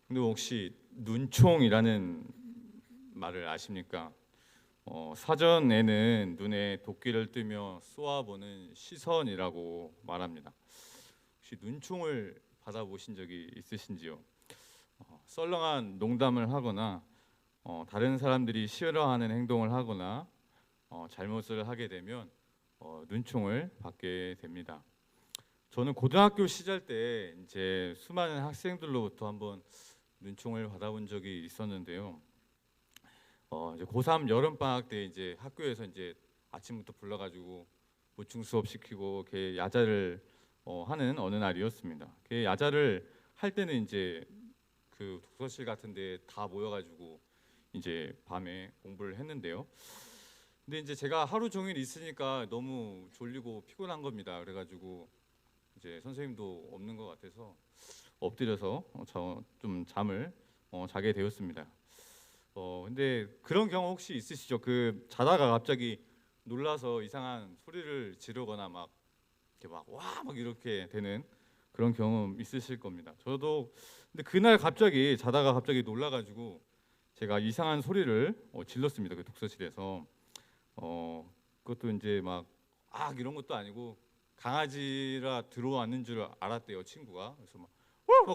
근데 혹시 눈총이라는 말을 아십니까? 사전에는 눈에 도끼를 뜨며 쏘아보는 시선이라고 말합니다. 혹시 눈총을 받아보신 적이 있으신지요? 썰렁한 농담을 하거나 다른 사람들이 싫어하는 행동을 하거나 잘못을 하게 되면 눈총을 받게 됩니다. 저는 고등학교 시절 때 이제 수많은 학생들로부터 한번 눈총을 받아본 적이 있었는데요. 이제 고3 여름 방학 때 이제 학교에서 이제 아침부터 불러가지고 보충 수업 시키고 이렇게 야자를 하는 어느 날이었습니다. 그 야자를 할 때는 이제 그 독서실 같은데 다 모여가지고 이제 밤에 공부를 했는데요. 근데 이제 제가 하루 종일 있으니까 너무 졸리고 피곤한 겁니다. 그래가지고 이제 선생님도 없는 것 같아서 엎드려서 좀 잠을 자게 되었습니다. 근데 그런 경험 혹시 있으시죠? 그 자다가 갑자기 놀라서 이상한 소리를 지르거나 막 이렇게 막 이렇게 되는 그런 경험 있으실 겁니다. 저도 근데 그날 갑자기 자다가 갑자기 놀라가지고 제가 이상한 소리를 질렀습니다. 그 독서실에서 그것도 이제 막 이런 것도 아니고 강아지라 들어왔는 줄 알았대요, 친구가. 그래서 막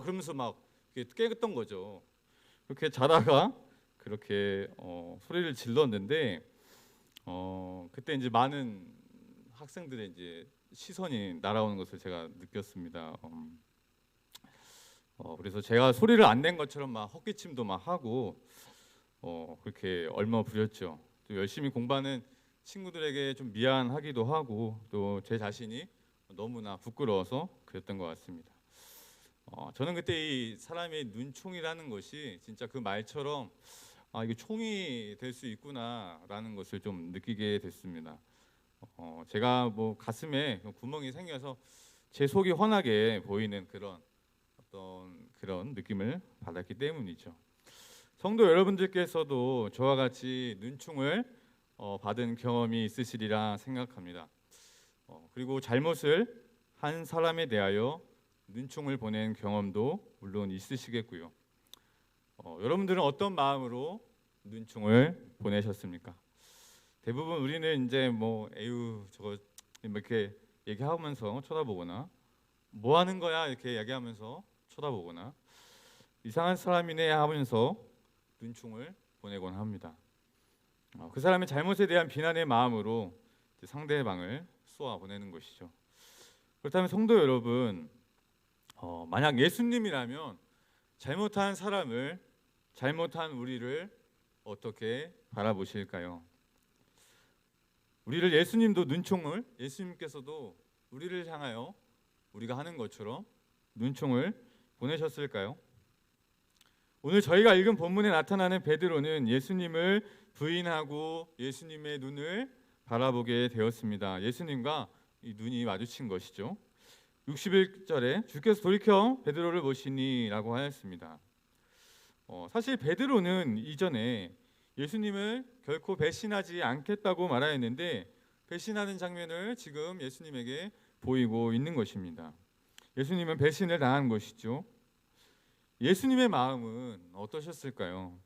그러면서 막 이렇게 깨었던 거죠. 그렇게 자다가 그렇게 소리를 질렀는데 그때 이제 많은 학생들의 이제 시선이 날아오는 것을 제가 느꼈습니다. 그래서 제가 소리를 안 낸 것처럼 막 헛기침도 막 하고 그렇게 얼마 부렸죠. 또 열심히 공부하는 친구들에게 좀 미안하기도 하고 또 제 자신이 너무나 부끄러워서 그랬던 것 같습니다. 저는 그때 이 사람의 눈총이라는 것이 진짜 그 말처럼 이게 총이 될 수 있구나라는 것을 좀 느끼게 됐습니다. 제가 뭐 가슴에 구멍이 생겨서 제 속이 환하게 보이는 그런 어떤 그런 느낌을 받았기 때문이죠. 성도 여러분들께서도 저와 같이 눈총을 받은 경험이 있으시리라 생각합니다. 그리고 잘못을 한 사람에 대하여 눈총을 보낸 경험도 물론 있으시겠고요. 여러분들은 어떤 마음으로 눈총을 보내셨습니까? 대부분 우리는 이제 뭐 에휴 저거 이렇게 얘기하면서 쳐다보거나 뭐 하는 거야 이렇게 얘기하면서 쳐다보거나 이상한 사람이네 하면서 눈총을 보내곤 합니다. 그 사람의 잘못에 대한 비난의 마음으로 상대방을 쏘아 보내는 것이죠. 그렇다면 성도 여러분, 만약 예수님이라면 잘못한 사람을, 잘못한 우리를 어떻게 바라보실까요? 우리를 예수님도 눈총을, 예수님께서도 우리를 향하여 우리가 하는 것처럼 눈총을 보내셨을까요? 오늘 저희가 읽은 본문에 나타나는 베드로는 예수님을 부인하고 예수님의 눈을 바라보게 되었습니다. 예수님과 이 눈이 마주친 것이죠. 61절에 주께서 돌이켜 베드로를 보시니 라고 하였습니다. 사실 베드로는 이전에 예수님을 결코 배신하지 않겠다고 말하였는데 배신하는 장면을 지금 예수님에게 보이고 있는 것입니다. 예수님은 배신을 당한 것이죠. 예수님의 마음은 어떠셨을까요?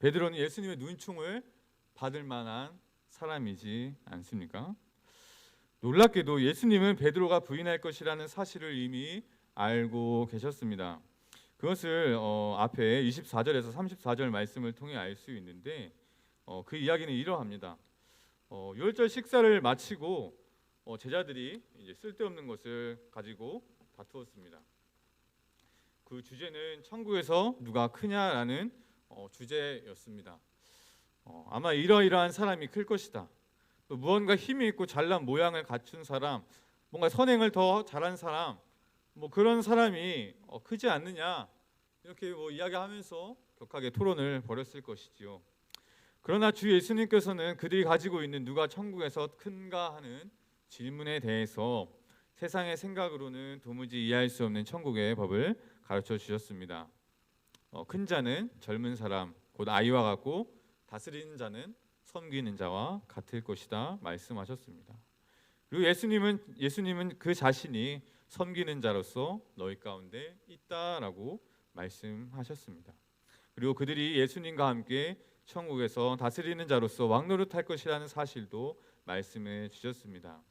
베드로는 예수님의 눈총을 받을 만한 사람이지 않습니까? 놀랍게도 예수님은 베드로가 부인할 것이라는 사실을 이미 알고 계셨습니다. 그것을 앞에 24절에서 34절 말씀을 통해 알 수 있는데 그 이야기는 이러합니다. 유월절 식사를 마치고 제자들이 이제 쓸데없는 것을 가지고 다투었습니다. 그 주제는 천국에서 누가 크냐라는 주제였습니다. 아마 이러이러한 사람이 클 것이다. 또 무언가 힘이 있고 잘난 모양을 갖춘 사람, 뭔가 선행을 더 잘한 사람, 뭐 그런 사람이 크지 않느냐 이렇게 뭐 이야기하면서 격하게 토론을 벌였을 것이지요. 그러나 주 예수님께서는 그들이 가지고 있는 누가 천국에서 큰가 하는 질문에 대해서 세상의 생각으로는 도무지 이해할 수 없는 천국의 법을 가르쳐 주셨습니다. 큰 자는 젊은 사람, 곧 아이와 같고 다스리는 자는 섬기는 자와 같을 것이다 말씀하셨습니다. 그리고 예수님은 그 자신이 섬기는 자로서 너희 가운데 있다라고 말씀하셨습니다. 그리고 그들이 예수님과 함께 천국에서 다스리는 자로서 왕노릇할 것이라는 사실도 말씀해 주셨습니다.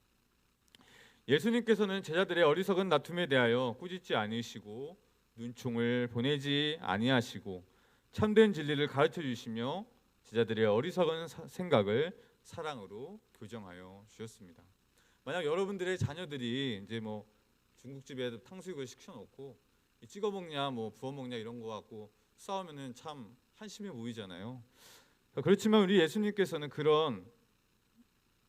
예수님께서는 제자들의 어리석은 다툼에 대하여 꾸짖지 않으시고 눈총을 보내지 아니하시고 참된 진리를 가르쳐 주시며 제자들의 어리석은 생각을 사랑으로 교정하여 주셨습니다. 만약 여러분들의 자녀들이 이제 뭐 중국집에 탕수육을 시켜놓고 찍어 먹냐 뭐 부어 먹냐 이런 거 갖고 싸우면은 참 한심해 보이잖아요. 그렇지만 우리 예수님께서는 그런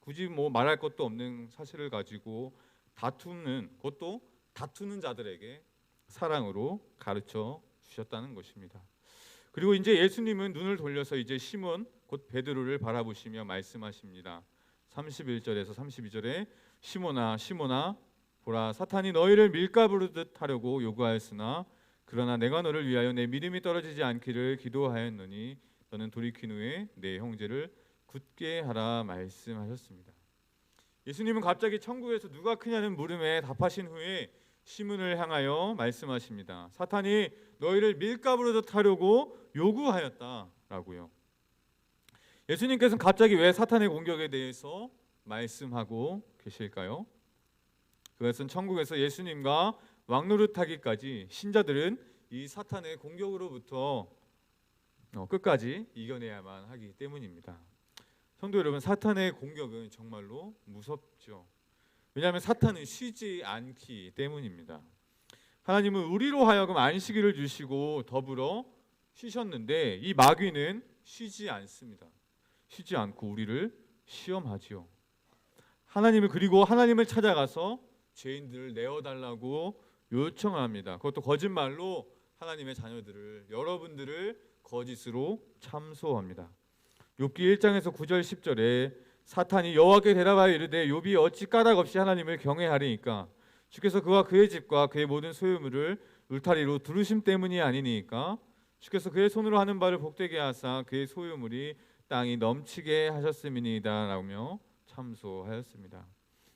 굳이 뭐 말할 것도 없는 사실을 가지고 그것도 다투는 자들에게 사랑으로 가르쳐 주셨다는 것입니다. 그리고 이제 예수님은 눈을 돌려서 이제 시몬 곧 베드로를 바라보시며 말씀하십니다. 31절에서 32절에 시몬아 시몬아 보라 사탄이 너희를 밀가부르듯 하려고 요구하였으나 그러나 내가 너를 위하여 내 믿음이 떨어지지 않기를 기도하였노니 너는 돌이킨 후에 내 형제를 굳게 하라 말씀하셨습니다. 예수님은 갑자기 천국에서 누가 크냐는 물음에 답하신 후에 시몬을 향하여 말씀하십니다. 사탄이 너희를 밀가부르듯 하려고 요구하였다라고요. 예수님께서는 갑자기 왜 사탄의 공격에 대해서 말씀하고 계실까요? 그것은 천국에서 예수님과 왕노릇하기까지 신자들은 이 사탄의 공격으로부터 끝까지 이겨내야만 하기 때문입니다. 성도 여러분, 사탄의 공격은 정말로 무섭죠. 왜냐하면 사탄은 쉬지 않기 때문입니다. 하나님은 우리로 하여금 안식일을 주시고 더불어 쉬셨는데 이 마귀는 쉬지 않습니다. 쉬지 않고 우리를 시험하지요. 그리고 하나님을 찾아가서 죄인들을 내어달라고 요청합니다. 그것도 거짓말로 하나님의 자녀들을 여러분들을 거짓으로 참소합니다. 욥기 1장에서 9절 10절에 사탄이 여호와께 대답하여 이르되 욥이 어찌 까닭 없이 하나님을 경외하리이까 주께서 그와 그의 집과 그의 모든 소유물을 울타리로 두르심 때문이 아니니까 주께서 그의 손으로 하는 바를 복되게 하사 그의 소유물이 땅이 넘치게 하셨음이니이다 라며 참소하였습니다.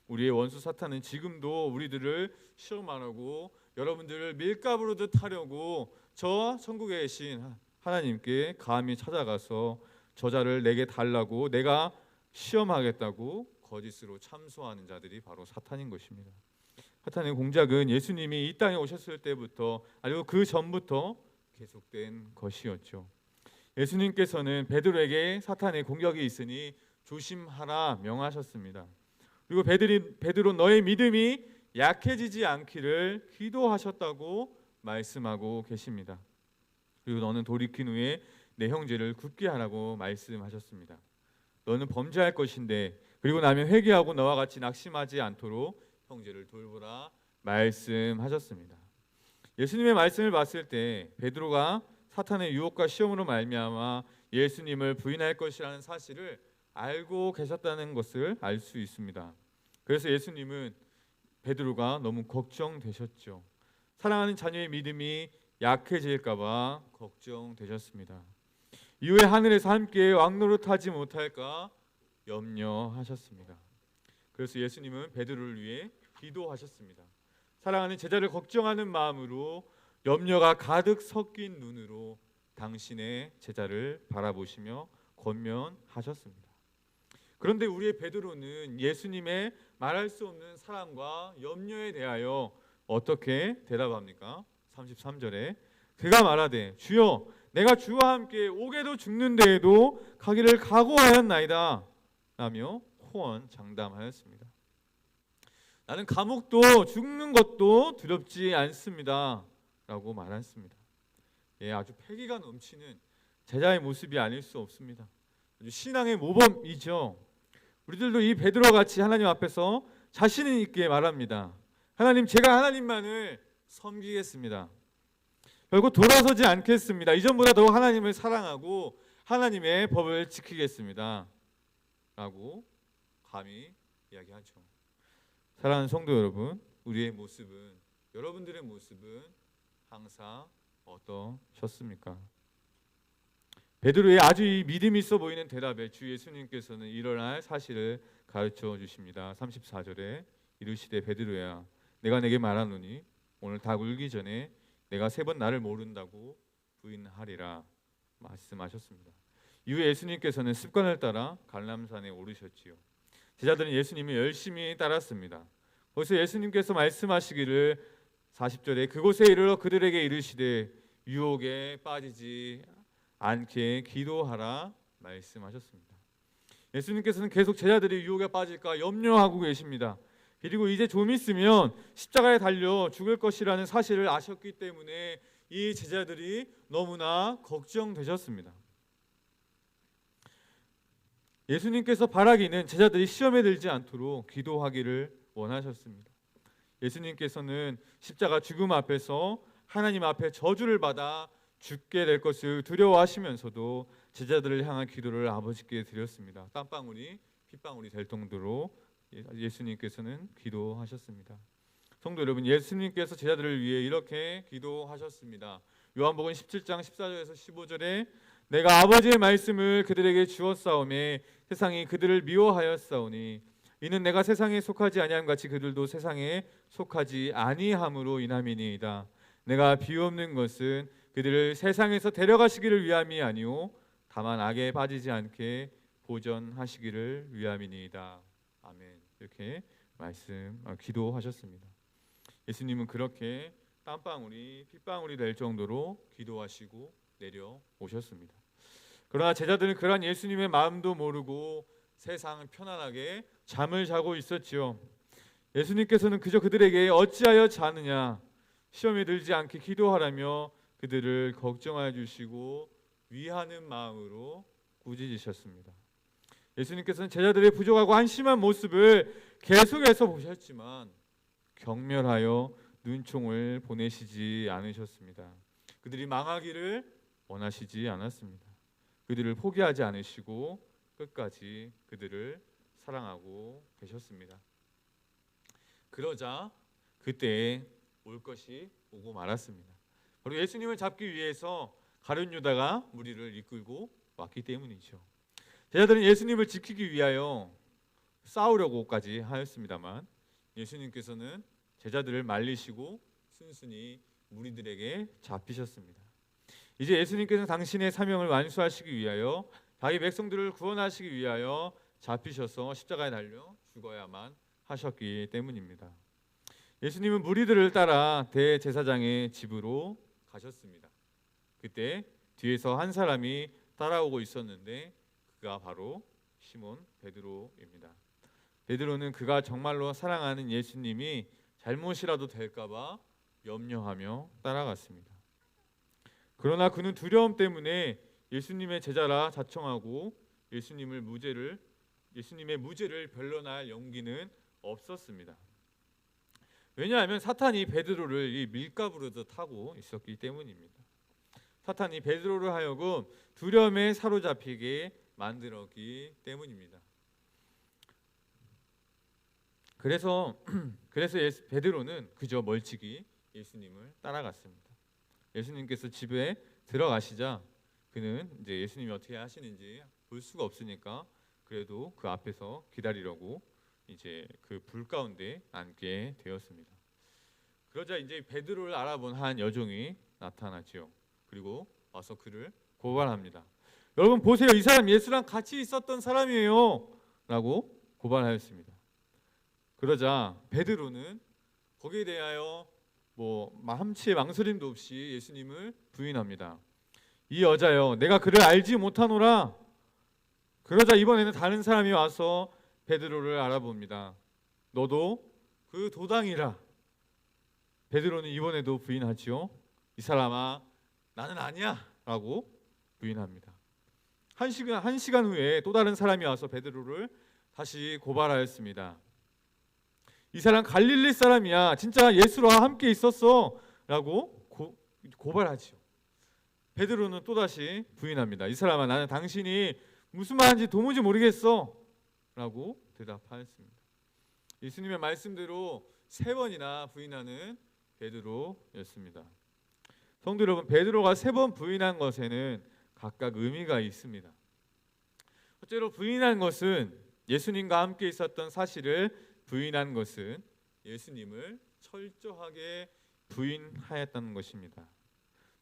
우리의 원수 사탄은 지금도 우리들을 시험하려고 여러분들을 밀가부르듯 하려고 저 천국에 계신 하나님께 감히 찾아가서 저자를 내게 달라고 내가 시험하겠다고 거짓으로 참소하는 자들이 바로 사탄인 것입니다. 사탄의 공작은 예수님이 이 땅에 오셨을 때부터 아니고 그 전부터 계속된 것이었죠. 예수님께서는 베드로에게 사탄의 공격이 있으니 조심하라 명하셨습니다. 그리고 베드로 너의 믿음이 약해지지 않기를 기도하셨다고 말씀하고 계십니다. 그리고 너는 돌이킨 후에 내 형제를 굳게 하라고 말씀하셨습니다. 너는 범죄할 것인데 그리고 나면 회개하고 너와 같이 낙심하지 않도록 형제를 돌보라 말씀하셨습니다. 예수님의 말씀을 봤을 때 베드로가 사탄의 유혹과 시험으로 말미암아 예수님을 부인할 것이라는 사실을 알고 계셨다는 것을 알 수 있습니다. 그래서 예수님은 베드로가 너무 걱정되셨죠. 사랑하는 자녀의 믿음이 약해질까 봐 걱정되셨습니다. 이후에 하늘에서 함께 왕노릇하지 못할까 염려하셨습니다. 그래서 예수님은 베드로를 위해 기도하셨습니다. 사랑하는 제자를 걱정하는 마음으로 염려가 가득 섞인 눈으로 당신의 제자를 바라보시며 권면하셨습니다. 그런데 우리의 베드로는 예수님의 말할 수 없는 사랑과 염려에 대하여 어떻게 대답합니까? 33절에 그가 말하되 주여 내가 주와 함께 옥에도 죽는데에도 가기를 각오하였나이다 라며 호언장담하였습니다. 나는 감옥도 죽는 것도 두렵지 않습니다 라고 말했습니다. 아주 패기가 넘치는 제자의 모습이 아닐 수 없습니다. 아주 신앙의 모범이죠. 우리들도 이 베드로와 같이 하나님 앞에서 자신 있게 말합니다. 하나님, 제가 하나님만을 섬기겠습니다. 결국 돌아서지 않겠습니다. 이전보다 더 하나님을 사랑하고 하나님의 법을 지키겠습니다 라고 감히 이야기하죠. 사랑하는 성도 여러분, 우리의 모습은, 여러분들의 모습은 항상 어떠셨습니까? 베드로의 아주 믿음이 있어 보이는 대답에 주 예수님께서는 일어날 사실을 가르쳐 주십니다. 34절에 이르시되 베드로야 내가 내게 말하노니 오늘 닭 울기 전에 내가 3번 나를 모른다고 부인하리라 말씀하셨습니다. 이후에 예수님께서는 습관을 따라 갈람산에 오르셨지요. 제자들은 예수님을 열심히 따랐습니다. 거기서 예수님께서 말씀하시기를 40절에 그곳에 이르러 그들에게 이르시되 유혹에 빠지지 않게 기도하라 말씀하셨습니다. 예수님께서는 계속 제자들이 유혹에 빠질까 염려하고 계십니다. 그리고 이제 좀 있으면 십자가에 달려 죽을 것이라는 사실을 아셨기 때문에 이 제자들이 너무나 걱정되셨습니다. 예수님께서 바라기는 제자들이 시험에 들지 않도록 기도하기를 원하셨습니다. 예수님께서는 십자가 죽음 앞에서 하나님 앞에 저주를 받아 죽게 될 것을 두려워하시면서도 제자들을 향한 기도를 아버지께 드렸습니다. 땀방울이 핏방울이 될 정도로 예수님께서는 기도하셨습니다. 성도 여러분, 예수님께서 제자들을 위해 이렇게 기도하셨습니다. 요한복음 17장 14절에서 15절에 내가 아버지의 말씀을 그들에게 주었사오매 세상이 그들을 미워하였사오니 이는 내가 세상에 속하지 아니함 같이 그들도 세상에 속하지 아니함으로 인함이니이다. 내가 비옵는 것은 그들을 세상에서 데려가시기를 위함이 아니오 다만 악에 빠지지 않게 보전하시기를 위함이니이다. 아멘. 이렇게 기도하셨습니다. 예수님은 그렇게 땀방울이 핏방울이 될 정도로 기도하시고 내려오셨습니다. 그러나 제자들은 그러한 예수님의 마음도 모르고 세상을 편안하게 잠을 자고 있었지요. 예수님께서는 그저 그들에게 어찌하여 자느냐 시험에 들지 않게 기도하라며 그들을 걱정하여 주시고 위하는 마음으로 꾸짖으셨습니다. 예수님께서는 제자들의 부족하고 한심한 모습을 계속해서 보셨지만 경멸하여 눈총을 보내시지 않으셨습니다. 그들이 망하기를 원하시지 않았습니다. 그들을 포기하지 않으시고 끝까지 그들을 사랑하고 계셨습니다. 그러자 그때에 올 것이 오고 말았습니다. 바로 예수님을 잡기 위해서 가룟 유다가 무리를 이끌고 왔기 때문이죠. 제자들은 예수님을 지키기 위하여 싸우려고까지 하였습니다만 예수님께서는 제자들을 말리시고 순순히 무리들에게 잡히셨습니다. 이제 예수님께서는 당신의 사명을 완수하시기 위하여 자기 백성들을 구원하시기 위하여 잡히셔서 십자가에 달려 죽어야만 하셨기 때문입니다. 예수님은 무리들을 따라 대제사장의 집으로 가셨습니다. 그때 뒤에서 한 사람이 따라오고 있었는데 그가 바로 시몬 베드로입니다. 베드로는 그가 정말로 사랑하는 예수님이 잘못이라도 될까봐 염려하며 따라갔습니다. 그러나 그는 두려움 때문에 예수님의 제자라 자청하고 예수님의 무죄를 변론할 용기는 없었습니다. 왜냐하면 사탄이 베드로를 이 밀가부르듯 타고 있었기 때문입니다. 사탄이 베드로를 하여금 두려움에 사로잡히게 만들었기 때문입니다. 그래서 베드로는 그저 멀찍이 예수님을 따라갔습니다. 예수님께서 집에 들어가시자 그는 이제 예수님이 어떻게 하시는지 볼 수가 없으니까 그래도 그 앞에서 기다리려고 이제 그 불 가운데 앉게 되었습니다. 그러자 이제 베드로를 알아본 한 여종이 나타나지요. 그리고 와서 그를 고발합니다. 여러분 보세요, 이 사람 예수랑 같이 있었던 사람이에요 라고 고발하였습니다. 그러자 베드로는 거기에 대하여 함치의 망설임도 없이 예수님을 부인합니다. 이 여자여 내가 그를 알지 못하노라. 그러자 이번에는 다른 사람이 와서 베드로를 알아봅니다. 너도 그 도당이라. 베드로는 이번에도 부인하지요. 이 사람아 나는 아니야 라고 부인합니다. 한 시간 후에 또 다른 사람이 와서 베드로를 다시 고발하였습니다. 이 사람 갈릴리 사람이야. 진짜 예수와 함께 있었어 라고 고발하지요. 베드로는 또다시 부인합니다. 이 사람아 나는 당신이 무슨 말인지 도무지 모르겠어 라고 대답하였습니다. 예수님의 말씀대로 3번이나 부인하는 베드로였습니다. 성도 여러분, 베드로가 3번 부인한 것에는 각각 의미가 있습니다. 첫째로 부인한 것은 예수님과 함께 있었던 사실을 부인한 것은 예수님을 철저하게 부인하였다는 것입니다.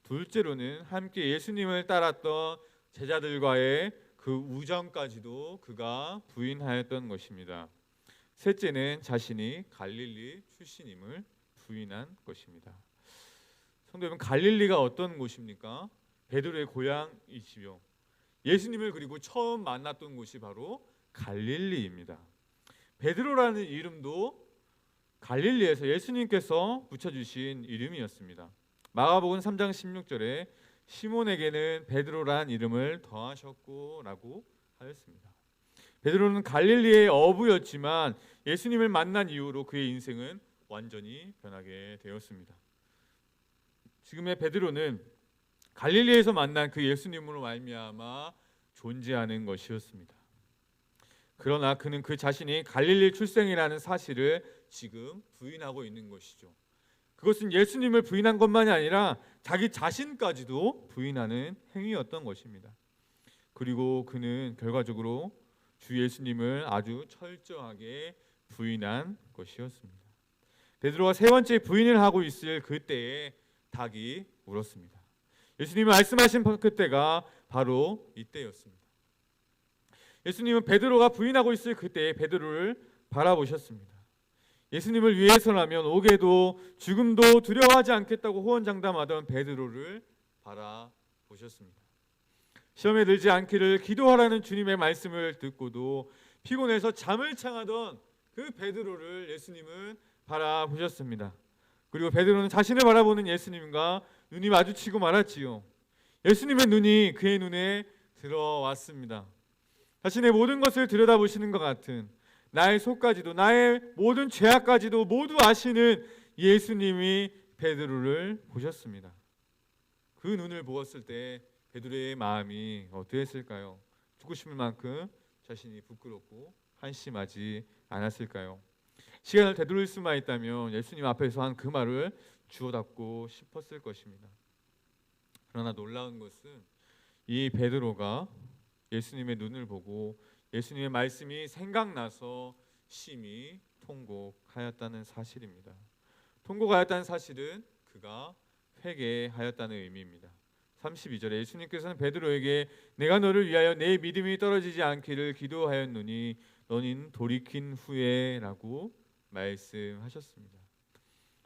둘째로는 함께 예수님을 따랐던 제자들과의 그 우정까지도 그가 부인하였던 것입니다. 셋째는 자신이 갈릴리 출신임을 부인한 것입니다. 성도 여러분, 갈릴리가 어떤 곳입니까? 베드로의 고향이지요. 예수님을 그리고 처음 만났던 곳이 바로 갈릴리입니다. 베드로라는 이름도 갈릴리에서 예수님께서 붙여주신 이름이었습니다. 마가복음 3장 16절에 시몬에게는 베드로란 이름을 더하셨고 라고 하였습니다. 베드로는 갈릴리의 어부였지만 예수님을 만난 이후로 그의 인생은 완전히 변하게 되었습니다. 지금의 베드로는 갈릴리에서 만난 그 예수님으로 말미암아 존재하는 것이었습니다. 그러나 그는 그 자신이 갈릴리 출생이라는 사실을 지금 부인하고 있는 것이죠. 그것은 예수님을 부인한 것만이 아니라 자기 자신까지도 부인하는 행위였던 것입니다. 그리고 그는 결과적으로 주 예수님을 아주 철저하게 부인한 것이었습니다. 베드로가 세 번째 부인을 하고 있을 그때에 닭이 울었습니다. 예수님이 말씀하신 그때가 바로 이때였습니다. 예수님은 베드로가 부인하고 있을 그때에 베드로를 바라보셨습니다. 예수님을 위해서라면 옥에도 죽음도 두려워하지 않겠다고 호언장담하던 베드로를 바라보셨습니다. 시험에 들지 않기를 기도하라는 주님의 말씀을 듣고도 피곤해서 잠을 청하던 그 베드로를 예수님은 바라보셨습니다. 그리고 베드로는 자신을 바라보는 예수님과 눈이 마주치고 말았지요. 예수님의 눈이 그의 눈에 들어왔습니다. 자신의 모든 것을 들여다보시는 것 같은, 나의 속까지도 나의 모든 죄악까지도 모두 아시는 예수님이 베드로를 보셨습니다. 그 눈을 보았을 때 베드로의 마음이 어떠했을까요? 죽고 싶을 만큼 자신이 부끄럽고 한심하지 않았을까요? 시간을 되돌릴 수만 있다면 예수님 앞에서 한 그 말을 주워담고 싶었을 것입니다. 그러나 놀라운 것은 이 베드로가 예수님의 눈을 보고 예수님의 말씀이 생각나서 심히 통곡하였다는 사실입니다. 통곡하였다는 사실은 그가 회개하였다는 의미입니다. 32절에 예수님께서는 베드로에게 내가 너를 위하여 내 믿음이 떨어지지 않기를 기도하였노니 너는 돌이킨 후에 라고 말씀하셨습니다.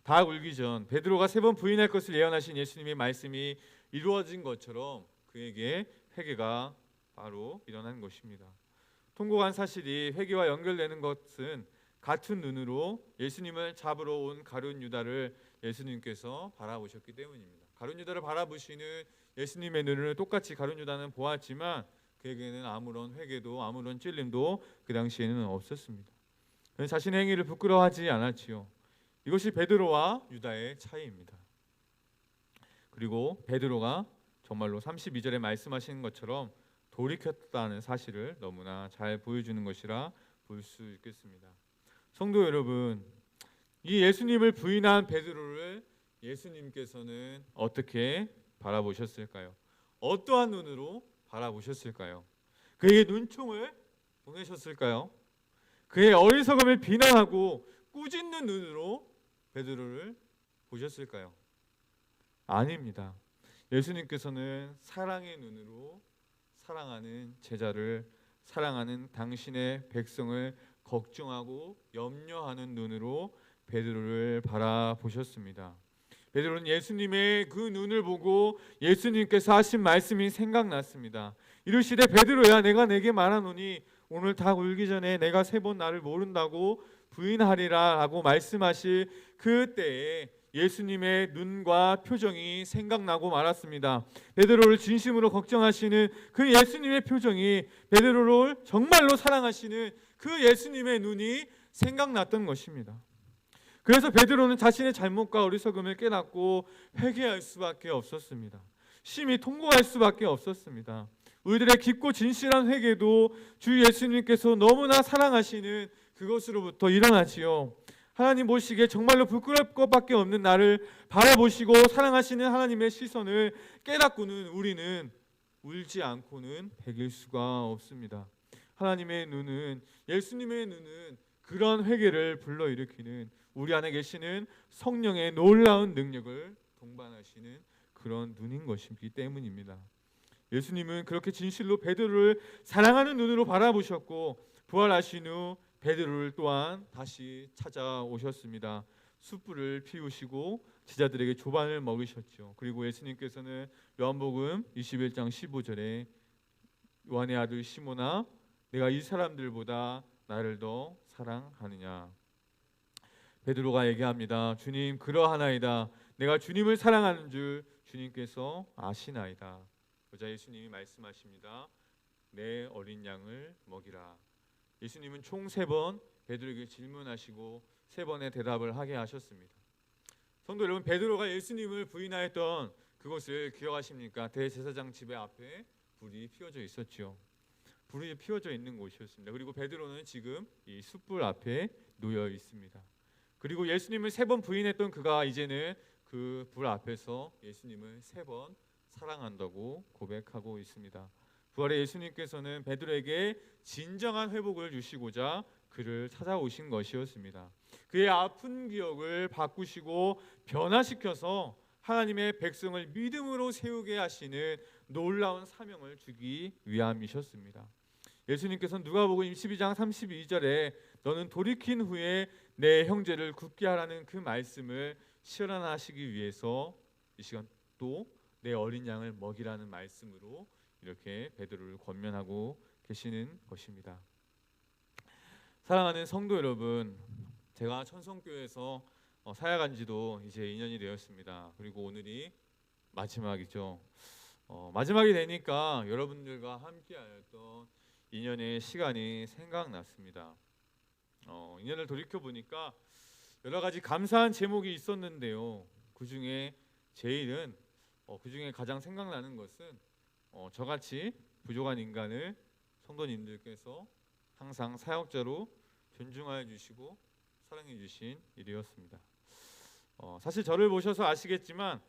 닭 울기 전 베드로가 3번 부인할 것을 예언하신 예수님의 말씀이 이루어진 것처럼 그에게 회개가 바로 일어난 것입니다. 통곡한 사실이 회개와 연결되는 것은 같은 눈으로 예수님을 잡으러 온 가룟 유다를 예수님께서 바라보셨기 때문입니다. 가룟 유다를 바라보시는 예수님의 눈을 똑같이 가룟 유다는 보았지만 그에게는 아무런 회개도 아무런 찔림도 그 당시에는 없었습니다. 그는 자신의 행위를 부끄러워하지 않았지요. 이것이 베드로와 유다의 차이입니다. 그리고 베드로가 정말로 32절에 말씀하시는 것처럼 돌이켰다는 사실을 너무나 잘 보여주는 것이라 볼 수 있겠습니다. 성도 여러분, 이 예수님을 부인한 베드로를 예수님께서는 어떻게 바라보셨을까요? 어떠한 눈으로 바라보셨을까요? 그에게 눈총을 보내셨을까요? 그의 어리석음을 비난하고 꾸짖는 눈으로 베드로를 보셨을까요? 아닙니다. 예수님께서는 사랑의 눈으로 사랑하는 제자를, 사랑하는 당신의 백성을 걱정하고 염려하는 눈으로 베드로를 바라보셨습니다. 베드로는 예수님의 그 눈을 보고 예수님께서 하신 말씀이 생각났습니다. 이르시되 베드로야 내가 내게 말하노니 오늘 닭 울기 전에 내가 3번 나를 모른다고 부인하리라 라고 말씀하실 그때에 예수님의 눈과 표정이 생각나고 말았습니다. 베드로를 진심으로 걱정하시는 그 예수님의 표정이, 베드로를 정말로 사랑하시는 그 예수님의 눈이 생각났던 것입니다. 그래서 베드로는 자신의 잘못과 어리석음을 깨닫고 회개할 수밖에 없었습니다. 심히 통곡할 수밖에 없었습니다. 우리들의 깊고 진실한 회개도 주 예수님께서 너무나 사랑하시는 그것으로부터 일어나지요. 하나님 보시기에 정말로 부끄러울 것밖에 없는 나를 바라보시고 사랑하시는 하나님의 시선을 깨닫고는 우리는 울지 않고는 베길 수가 없습니다. 하나님의 눈은, 예수님의 눈은 그런 회개를 불러일으키는, 우리 안에 계시는 성령의 놀라운 능력을 동반하시는 그런 눈인 것이기 때문입니다. 예수님은 그렇게 진실로 베드로를 사랑하는 눈으로 바라보셨고, 부활하신 후 베드로를 또한 다시 찾아오셨습니다. 숯불을 피우시고 제자들에게 조반을 먹이셨죠. 그리고 예수님께서는 요한복음 21장 15절에 요한의 아들 시몬아, 내가 이 사람들보다 나를 더 사랑하느냐. 베드로가 얘기합니다. 주님, 그러하나이다. 내가 주님을 사랑하는 줄 주님께서 아시나이다. 그러자 예수님이 말씀하십니다. 내 어린 양을 먹이라. 예수님은 총 3번 베드로에게 질문하시고 3번의 대답을 하게 하셨습니다. 성도 여러분, 베드로가 예수님을 부인하였던 그것을 기억하십니까? 대제사장 집의 앞에 불이 피워져 있었죠. 불이 피워져 있는 곳이었습니다. 그리고 베드로는 지금 이 숯불 앞에 놓여 있습니다. 그리고 예수님을 3번 부인했던 그가 이제는 그 불 앞에서 예수님을 3번 사랑한다고 고백하고 있습니다. 부활의 예수님께서는 베드로에게 진정한 회복을 주시고자 그를 찾아오신 것이었습니다. 그의 아픈 기억을 바꾸시고 변화시켜서 하나님의 백성을 믿음으로 세우게 하시는 놀라운 사명을 주기 위함이셨습니다. 예수님께서는 누가복음 22장 32절에 너는 돌이킨 후에 내 형제를 굳게 하라는 그 말씀을 실현하시기 위해서 이 시간 또 내 어린 양을 먹이라는 말씀으로 이렇게 베드로를 권면하고 계시는 것입니다. 사랑하는 성도 여러분, 제가 천성교회에서 사역한 지도 이제 2년이 되었습니다. 그리고 오늘이 마지막이죠. 마지막이 되니까 여러분들과 함께하였던 2년의 시간이 생각났습니다. 2년을 돌이켜보니까 여러 가지 감사한 제목이 있었는데요. 그 중에 제일은 그 중에 가장 생각나는 것은 저같이 부족한 인간을 성도님들께서 항상 사역자로 존중하여 주시고 사랑해 주신 일이었습니다. 사실 저를 보셔서 아시겠지만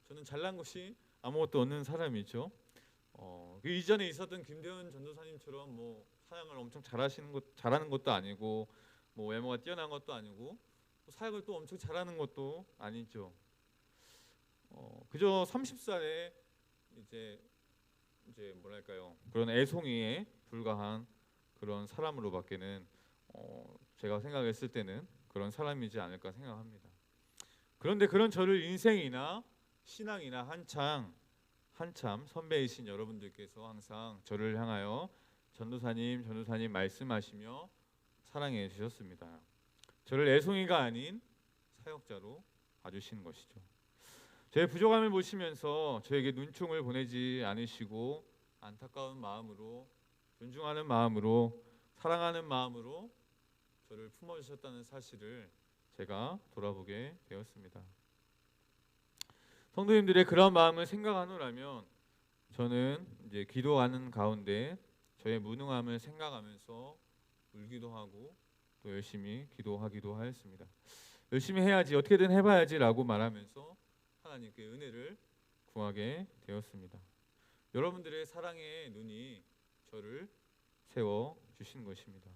저는 잘난 것이 아무것도 없는 사람이죠. 그 이전에 있었던 김대현 전도사님처럼 뭐 사역을 엄청 잘하는 것도 아니고 뭐 외모가 뛰어난 것도 아니고 사역을 또 엄청 잘하는 것도 아니죠. 그저 30살에 이제 뭐랄까요, 그런 애송이에 불과한 그런 사람으로밖에는 제가 생각했을 때는 그런 사람이지 않을까 생각합니다. 그런데 그런 저를 인생이나 신앙이나 한참 선배이신 여러분들께서 항상 저를 향하여 전도사님 말씀하시며 사랑해 주셨습니다. 저를 애송이가 아닌 사역자로 봐주신 것이죠. 저의 부족함을 보시면서 저에게 눈총을 보내지 않으시고 안타까운 마음으로, 존중하는 마음으로, 사랑하는 마음으로 저를 품어주셨다는 사실을 제가 돌아보게 되었습니다. 성도님들의 그런 마음을 생각하노라면 저는 이제 기도하는 가운데 저의 무능함을 생각하면서 울기도 하고 또 열심히 기도하기도 하였습니다. 열심히 해야지, 어떻게든 해봐야지라고 말하면서 하나님께 은혜를 구하게 되었습니다. 여러분들의 사랑의 눈이 저를 세워 주신 것입니다.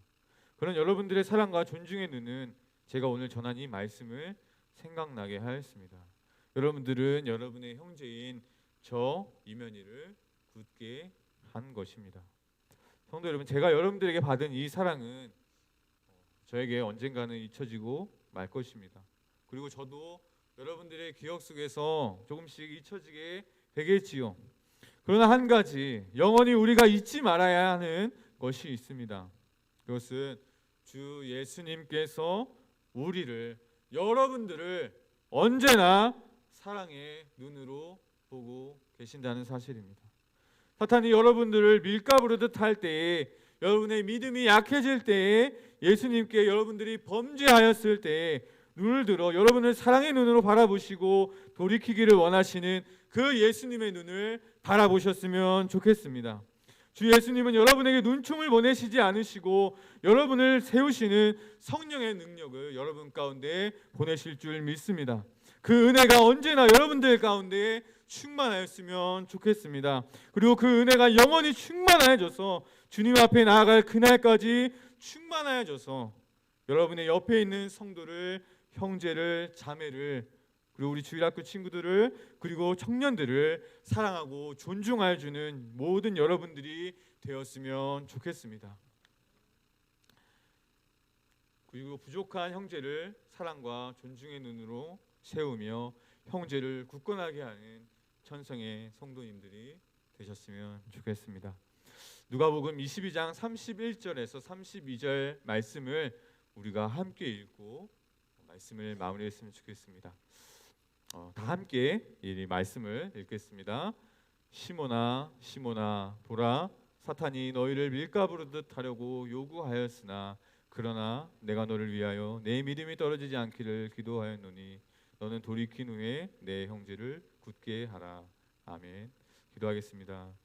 그런 여러분들의 사랑과 존중의 눈은 제가 오늘 전한 이 말씀을 생각나게 하였습니다. 여러분들은 여러분의 형제인 저 이면희를 굳게 한 것입니다. 성도 여러분, 제가 여러분들에게 받은 이 사랑은 저에게 언젠가는 잊혀지고 말 것입니다. 그리고 저도 여러분들의 기억 속에서 조금씩 잊혀지게 되겠지요. 그러나 한 가지 영원히 우리가 잊지 말아야 하는 것이 있습니다. 그것은 주 예수님께서 우리를, 여러분들을 언제나 사랑의 눈으로 보고 계신다는 사실입니다. 사탄이 여러분들을 밀가부르듯 할 때에, 여러분의 믿음이 약해질 때에, 예수님께 여러분들이 범죄하였을 때에 눈을 들어 여러분을 사랑의 눈으로 바라보시고 돌이키기를 원하시는 그 예수님의 눈을 바라보셨으면 좋겠습니다. 주 예수님은 여러분에게 눈총을 보내시지 않으시고 여러분을 세우시는 성령의 능력을 여러분 가운데 보내실 줄 믿습니다. 그 은혜가 언제나 여러분들 가운데 충만하였으면 좋겠습니다. 그리고 그 은혜가 영원히 충만하여져서 주님 앞에 나아갈 그날까지 충만하여져서 여러분의 옆에 있는 성도를, 형제를, 자매를, 그리고 우리 주일학교 친구들을, 그리고 청년들을 사랑하고 존중하여 주는 모든 여러분들이 되었으면 좋겠습니다. 그리고 부족한 형제를 사랑과 존중의 눈으로 세우며 형제를 굳건하게 하는 천성의 성도님들이 되셨으면 좋겠습니다. 누가복음 22장 31절에서 32절 말씀을 우리가 함께 읽고 말씀을 마무리했으면 좋겠습니다. 다 함께 이 말씀을 읽겠습니다. 시몬아 시몬아 보라, 사탄이 너희를 밀가부르듯 하려고 요구하였으나 그러나 내가 너를 위하여 내 믿음이 떨어지지 않기를 기도하였노니 너는 돌이킨 후에 내 형제를 굳게 하라. 아멘. 기도하겠습니다.